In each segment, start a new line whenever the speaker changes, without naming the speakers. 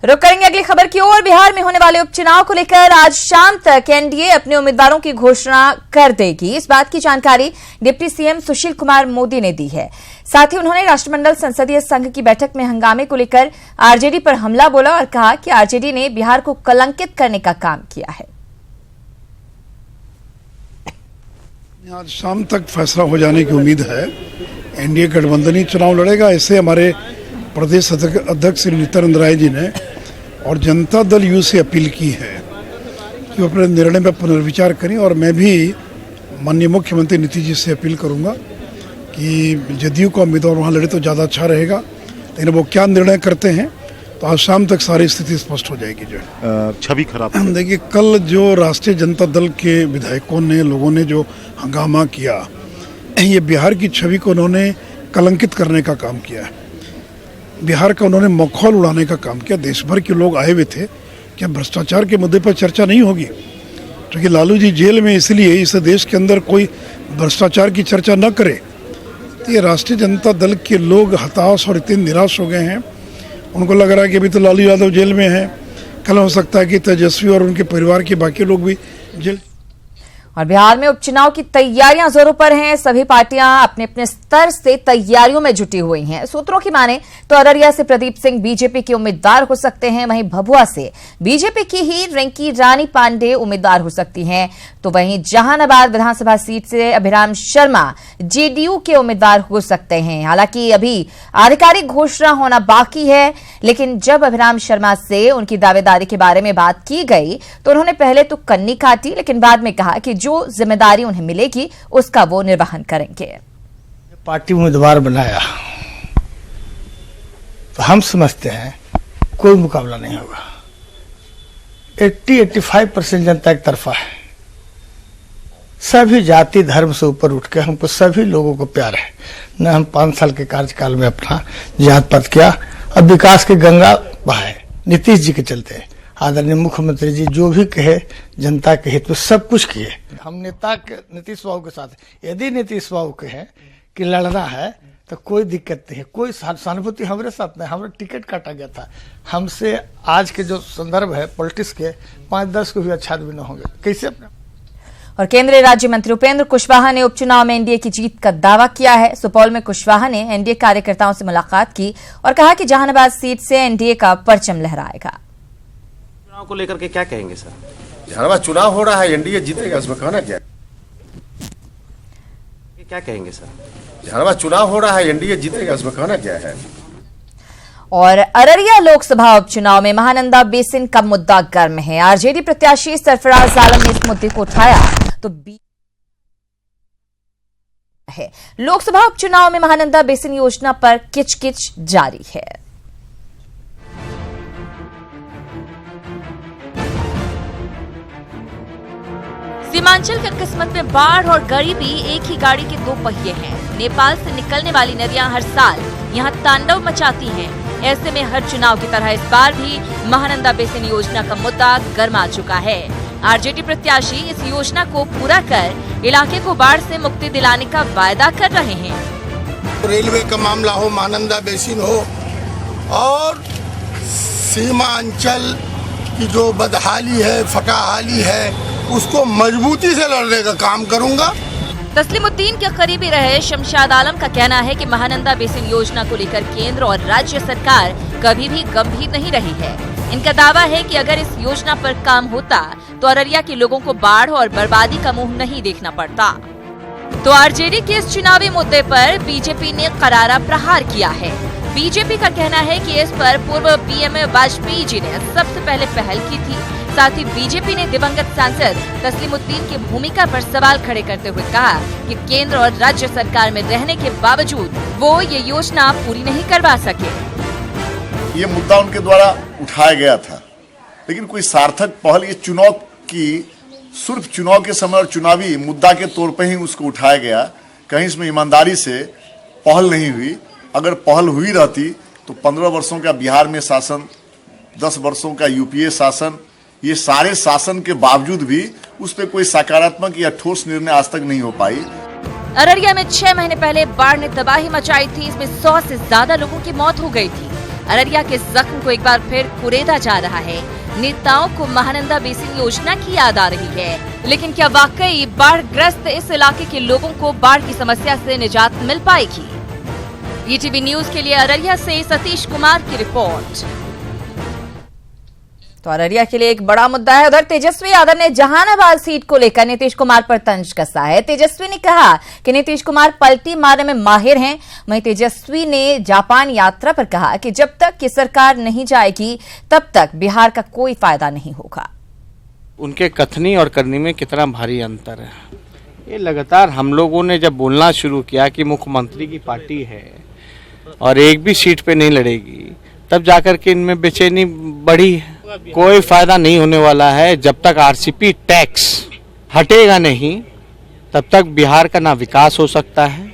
रुक करेंगे अगली खबर की ओर। बिहार में होने वाले उपचुनाव को लेकर आज शाम तक एनडीए अपने उम्मीदवारों की घोषणा कर देगी। इस बात की जानकारी डिप्टी सीएम सुशील कुमार मोदी ने दी है। साथ ही उन्होंने राष्ट्रमंडल संसदीय संघ की बैठक में हंगामे को लेकर आरजेडी पर हमला बोला और कहा कि आरजेडी ने बिहार को कलंकित करने का काम किया है।
आज शाम तक फैसला हो जाने की उम्मीद है। एनडीए गठबंधन ही चुनाव लड़ेगा, ऐसे हमारे प्रदेश अध्यक्ष श्री नित्यानंद राय जी ने और जनता दल यू से अपील की है कि वो अपने निर्णय में पुनर्विचार करें। और मैं भी माननीय मुख्यमंत्री नीतीश जी से अपील करूंगा कि जदयू का उम्मीदवार वहाँ लड़े तो ज़्यादा अच्छा रहेगा, लेकिन वो क्या निर्णय करते हैं तो आज शाम तक सारी स्थिति स्पष्ट हो जाएगी। जो
छवि खराब
देखिए, कल जो राष्ट्रीय जनता दल के विधायकों ने, लोगों ने जो हंगामा किया, ये बिहार की छवि को उन्होंने कलंकित करने का काम किया है। बिहार का उन्होंने मखौल उड़ाने का काम किया। देश भर के लोग आए हुए थे, क्या भ्रष्टाचार के मुद्दे पर चर्चा नहीं होगी? क्योंकि लालू जी जेल में इसलिए इस देश के अंदर कोई भ्रष्टाचार की चर्चा न करे। तो ये राष्ट्रीय जनता दल के लोग हताश और इतने निराश हो गए हैं। उनको लग रहा है कि अभी तो लालू यादव जेल में है, कल हो सकता है कि तेजस्वी और उनके परिवार के बाकी लोग भी जेल।
और बिहार में उपचुनाव की तैयारियां जोरों पर हैं। सभी पार्टियां अपने अपने स्तर से तैयारियों में जुटी हुई हैं। सूत्रों की माने तो अररिया से प्रदीप सिंह बीजेपी के उम्मीदवार हो सकते हैं, वहीं भभुआ से बीजेपी की ही रिंकी रानी पांडे उम्मीदवार हो सकती हैं। तो वहीं जहानाबाद विधानसभा सीट से अभिराम शर्मा जेडीयू के उम्मीदवार हो सकते हैं। हालांकि अभी आधिकारिक घोषणा होना बाकी है, लेकिन जब अभिराम शर्मा से उनकी दावेदारी के बारे में बात की गई तो उन्होंने पहले तो कन्नी काटी, लेकिन बाद में कहा कि जो जिम्मेदारी उन्हें मिलेगी उसका वो निर्वहन करेंगे।
पार्टी उम्मीदवार बनाया तो हम समझते हैं कोई मुकाबला नहीं होगा। 80-85% जनता एक तरफा है। सभी जाति धर्म से ऊपर उठ के हमको सभी लोगों को प्यार है। न हम 5 साल के कार्यकाल में अपना जात पात किया, अब विकास की गंगा बहाए नीतीश जी के चलते। आदरणीय मुख्यमंत्री जी जो भी कहे जनता के हित में सब कुछ किए। हम नेता के नीतीश बाबू के साथ, यदि नीतीश बाबू कहे कि लड़ना है तो कोई दिक्कत नहीं है, कोई सहानुभूति हमारे साथ नहीं। हमारा टिकट काटा गया था। हमसे आज के जो संदर्भ है पॉलिटिक्स के, 5-10 को भी अच्छा आदमी न होंगे कैसे अपने।
और केंद्रीय राज्य मंत्री उपेंद्र कुशवाहा ने उपचुनाव में एनडीए की जीत का दावा किया है। सुपौल में कुशवाहा ने एनडीए कार्यकर्ताओं से मुलाकात की और कहा कि जहानाबाद सीट से एनडीए का परचम लहराएगा।
चुनाव को लेकर के क्या कहेंगे सर?
जहानाबाद चुनाव हो रहा है, एनडीए जीतेगा, इसमें कहना क्या
कहेंगे सर?
जहानाबाद चुनाव हो रहा है, एनडीए जीतेगा, इसमें कहना क्या है?
और अररिया लोकसभा उपचुनाव में महानंदा बेसिन का मुद्दा गर्म है। आरजेडी प्रत्याशी सरफराज आलम ने इस मुद्दे को उठाया तो है। लोकसभा उपचुनाव में महानंदा बेसिन योजना पर किचकिच जारी है। सीमांचल की किस्मत में बाढ़ और गरीबी एक ही गाड़ी के 2 पहिए हैं। नेपाल से निकलने वाली नदियां हर साल यहां तांडव मचाती हैं। ऐसे में हर चुनाव की तरह इस बार भी महानंदा बेसिन योजना का मुद्दा गर्मा चुका है। आरजेडी प्रत्याशी इस योजना को पूरा कर इलाके को बाढ़ से मुक्ति दिलाने का वायदा कर रहे हैं।
रेलवे का मामला हो, महानंदा बेसिन हो और सीमांचल की जो बदहाली है, फटाहाली है, उसको मजबूती से लड़ने का काम करूंगा।
तस्लीमुद्दीन के करीबी रहे शमशाद आलम का कहना है कि महानंदा बेसिन योजना को लेकर केंद्र और राज्य सरकार कभी भी गंभीर नहीं रही है। इनका दावा है कि अगर इस योजना पर काम होता तो अररिया के लोगों को बाढ़ और बर्बादी का मुंह नहीं देखना पड़ता। तो आरजेडी के इस चुनावी मुद्दे पर बीजेपी ने करारा प्रहार किया है। बीजेपी का कहना है कि इस पर पूर्व पीएम वाजपेयी जी ने सबसे पहले पहल की थी। साथ ही बीजेपी ने दिवंगत सांसद तस्लीमुद्दीन की भूमिका पर सवाल खड़े करते हुए कहा कि केंद्र और राज्य सरकार में रहने के बावजूद वो ये योजना पूरी नहीं करवा सके।
ये मुद्दा उनके द्वारा उठाया गया था, लेकिन कोई सार्थक पहल ये चुनाव की, सिर्फ चुनाव के समय और चुनावी मुद्दा के तौर पर ही उसको उठाया गया। कहीं इसमें ईमानदारी से पहल नहीं हुई। अगर पहल हुई रहती तो 15 वर्षों का बिहार में शासन, 10 वर्षों का यूपीए शासन, ये सारे शासन के बावजूद भी उस पर कोई सकारात्मक या ठोस निर्णय आज तक नहीं हो पाई।
अररिया में 6 महीने पहले बाढ़ ने तबाही मचाई थी। इसमें 100 से ज्यादा लोगों की मौत हो गई थी। अररिया के जख्म को एक बार फिर कुरेदा जा रहा है। नेताओं को महानंदा बेसिन योजना की याद आ रही है, लेकिन क्या वाकई बाढ़ग्रस्त इस इलाके के लोगों को बाढ़ की समस्या से निजात मिल पाएगी? ईटीवी न्यूज के लिए अररिया से सतीश कुमार की रिपोर्ट। तो अररिया के लिए एक बड़ा मुद्दा है। उधर तेजस्वी यादव ने जहानाबाद सीट को लेकर नीतीश कुमार पर तंज कसा है। तेजस्वी ने कहा कि नीतीश कुमार पलटी मारने में माहिर हैं। वहीं तेजस्वी ने जापान यात्रा पर कहा कि जब तक कि सरकार नहीं जाएगी तब तक बिहार का कोई फायदा नहीं होगा।
उनके कथनी और करनी में कितना भारी अंतर है। ये लगातार हम लोगों ने जब बोलना शुरू किया कि मुख्यमंत्री की पार्टी है और एक भी सीट पे नहीं लड़ेगी, तब जाकर के इनमें बेचैनी बढ़ी है। कोई फायदा नहीं होने वाला है। जब तक आरसीपी टैक्स हटेगा नहीं तब तक बिहार का ना विकास हो सकता है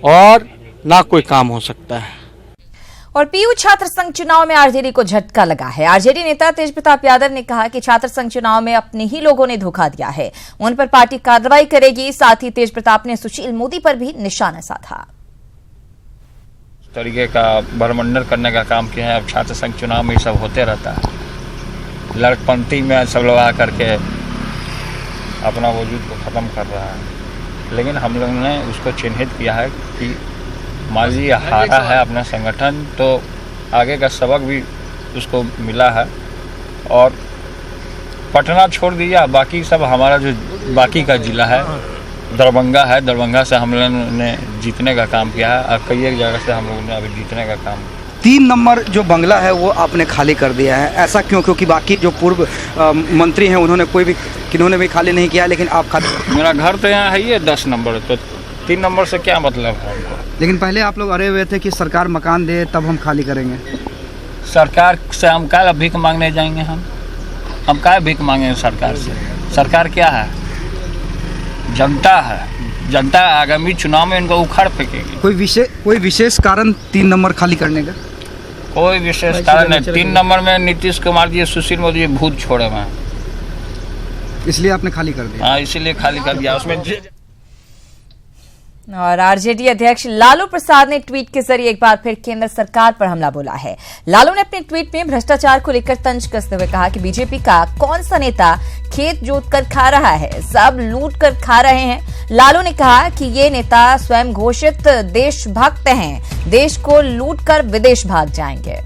और ना कोई काम हो सकता है।
और पीयू छात्र संघ चुनाव में आरजेडी को झटका लगा है। आरजेडी नेता तेज प्रताप यादव ने कहा कि छात्र संघ चुनाव में अपने ही लोगों ने धोखा दिया है, उन पर पार्टी कार्रवाई करेगी। साथ ही तेज प्रताप ने सुशील मोदी पर भी निशाना साधा।
तरीके का बरमंडल करने का काम किया है। अब छात्र संघ चुनाव में ये सब होते रहता है। लड़कपंथी में सब लोग आ करके अपना वजूद को ख़त्म कर रहा है, लेकिन हम लोग ने उसको चिन्हित किया है कि मान लीजिए हारा है अपना संगठन, तो आगे का सबक भी उसको मिला है। और पटना छोड़ दिया, बाकी सब हमारा जो बाकी का जिला है दरभंगा है, दरभंगा से हम लोगों ने जीतने का काम किया है और कई एक जगह से हम लोगों ने अभी जीतने का काम।
3 नंबर जो बंगला है वो आपने खाली कर दिया है, ऐसा क्यों? क्योंकि बाकी जो पूर्व मंत्री हैं उन्होंने किन्होंने भी खाली नहीं किया, लेकिन आप खाली।
मेरा घर तो यहाँ है ही 10 नंबर, तो 3 नंबर से क्या मतलब है हमको?
लेकिन पहले आप लोग अड़े हुए थे कि सरकार मकान दे तब हम खाली करेंगे।
सरकार से हम क्या भीख मांगने जाएंगे? हम क्या भीख मांगेंगे सरकार से? सरकार क्या है? जनता है। जनता आगामी चुनाव में इनको उखाड़ फेंकेगी।
कोई विशेष कारण 3 नंबर खाली करने का?
कोई विशेष कारण नहीं। 3 नंबर में नीतीश कुमार जी, सुशील मोदी जी भूत छोड़े हुए हैं,
इसलिए आपने खाली कर दिया।
हाँ, इसीलिए खाली कर दिया। उसमें
और आरजेडी अध्यक्ष लालू प्रसाद ने ट्वीट के जरिए एक बार फिर केंद्र सरकार पर हमला बोला है। लालू ने अपने ट्वीट में भ्रष्टाचार को लेकर तंज कसते हुए कहा कि बीजेपी का कौन सा नेता खेत जोत कर खा रहा है, सब लूट कर खा रहे हैं। लालू ने कहा कि ये नेता स्वयं घोषित देशभक्त हैं, देश को लूट कर विदेश भाग जाएंगे।